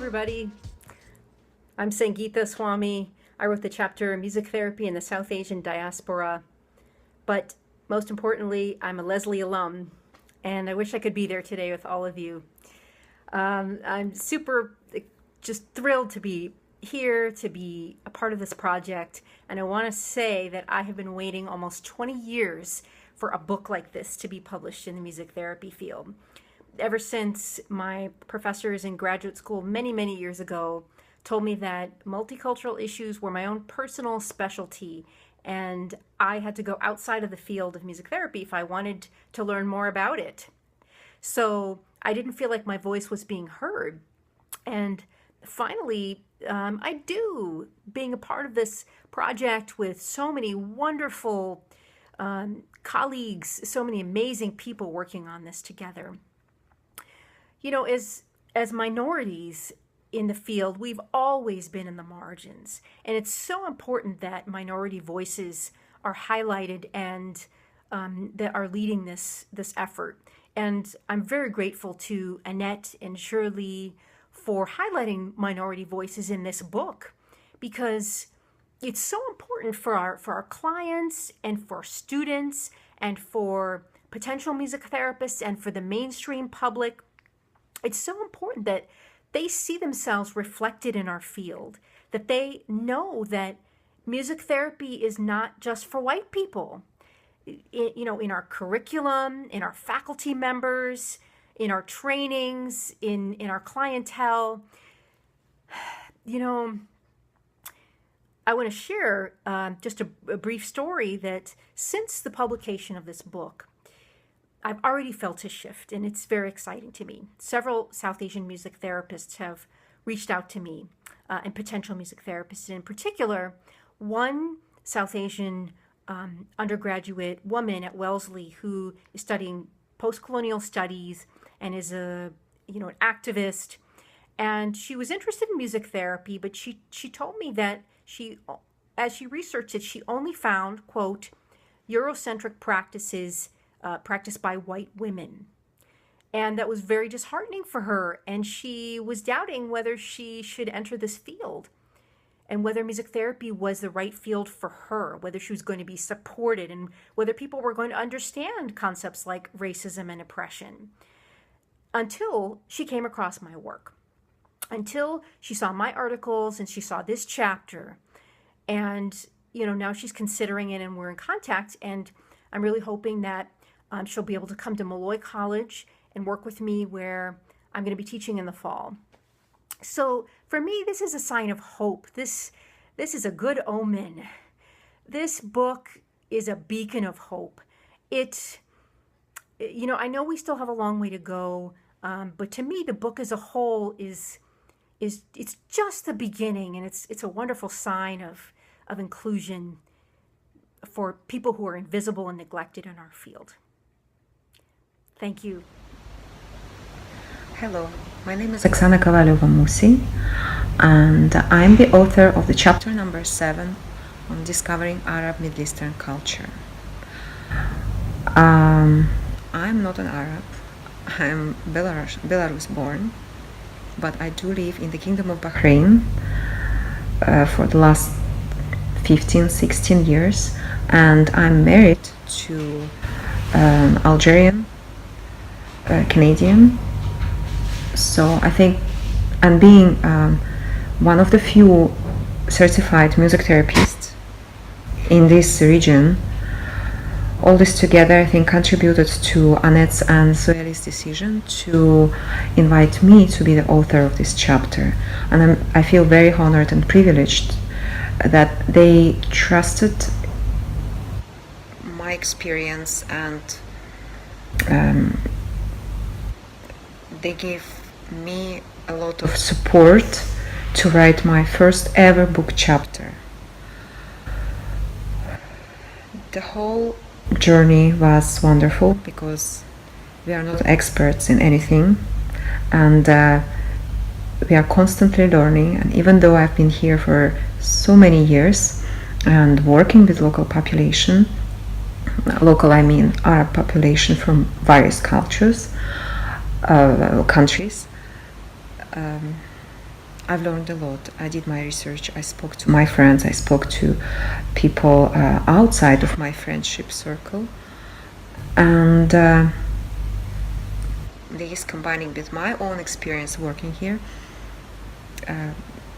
everybody. I'm Sangeeta Swami. I wrote the chapter Music Therapy in the South Asian Diaspora. But most importantly, I'm a Leslie alum, and I wish I could be there today with all of you. I'm super just thrilled to be here, to be a part of this project. And I want to say that I have been waiting almost 20 years for a book like this to be published in the music therapy field. Ever since my professors in graduate school many years ago told me that multicultural issues were my own personal specialty, and I had to go outside of the field of music therapy if I wanted to learn more about it. So I didn't feel like my voice was being heard. And finally, I do, being a part of this project with so many wonderful colleagues, so many amazing people working on this together. You know, as minorities in the field, we've always been in the margins. And it's so important that minority voices are highlighted and that are leading this effort. And I'm very grateful to Annette and Shirley for highlighting minority voices in this book, because it's so important for our clients and for students and for potential music therapists and for the mainstream public. It's so important that they see themselves reflected in our field, that they know that music therapy is not just for white people. In our curriculum, in our faculty members, in our trainings, in our clientele. I want to share just a brief story that since the publication of this book, I've already felt a shift, and it's very exciting to me. Several South Asian music therapists have reached out to me, and potential music therapists. And in particular, one South Asian undergraduate woman at Wellesley who is studying post-colonial studies and is an activist. And she was interested in music therapy, but she told me that as she researched it, she only found, quote, Eurocentric practices practiced by white women. And that was very disheartening for her. And she was doubting whether she should enter this field and whether music therapy was the right field for her, whether she was going to be supported, and whether people were going to understand concepts like racism and oppression. Until she came across my work, until she saw my articles and she saw this chapter. And, now she's considering it and we're in contact. And I'm really hoping that she'll be able to come to Malloy College and work with me, where I'm going to be teaching in the fall. So for me, this is a sign of hope. This is a good omen. This book is a beacon of hope. I know we still have a long way to go, but to me, the book as a whole it's just the beginning, and it's a wonderful sign of inclusion for people who are invisible and neglected in our field. Thank you. Hello, my name is Oksana Kovalyova-Musi, and I'm the author of the chapter number 7 on discovering Arab Middle Eastern culture. I'm not an Arab. I'm Belarus born, but I do live in the Kingdom of Bahrain for the last 15-16 years, and I'm married to an Algerian Canadian. So I think I'm being one of the few certified music therapists in this region. All this together, I think, contributed to Annette's and Sueli's decision to invite me to be the author of this chapter. And I feel very honored and privileged that they trusted my experience, and they gave me a lot of support to write my first ever book chapter. The whole journey was wonderful because we are not experts in anything, and we are constantly learning. And even though I've been here for so many years and working with local population, I mean Arab population from various countries, I've learned a lot. I did my research. I spoke to my friends. I spoke to people outside of my friendship circle. And these, combining with my own experience working here,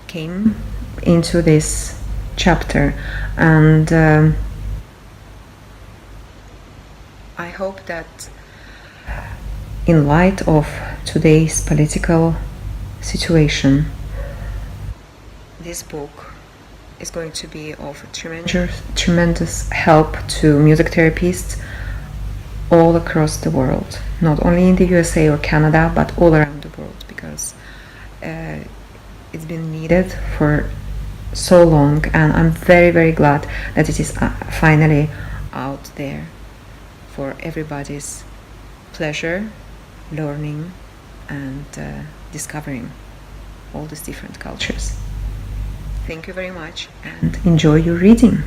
came into this chapter. And I hope that in light of today's political situation, this book is going to be of tremendous help to music therapists all across the world, not only in the USA or Canada, but all around the world, because it's been needed for so long, and I'm very, very glad that it is finally out there for everybody's pleasure, learning, and discovering all these different cultures. Thank you very much, and enjoy your reading.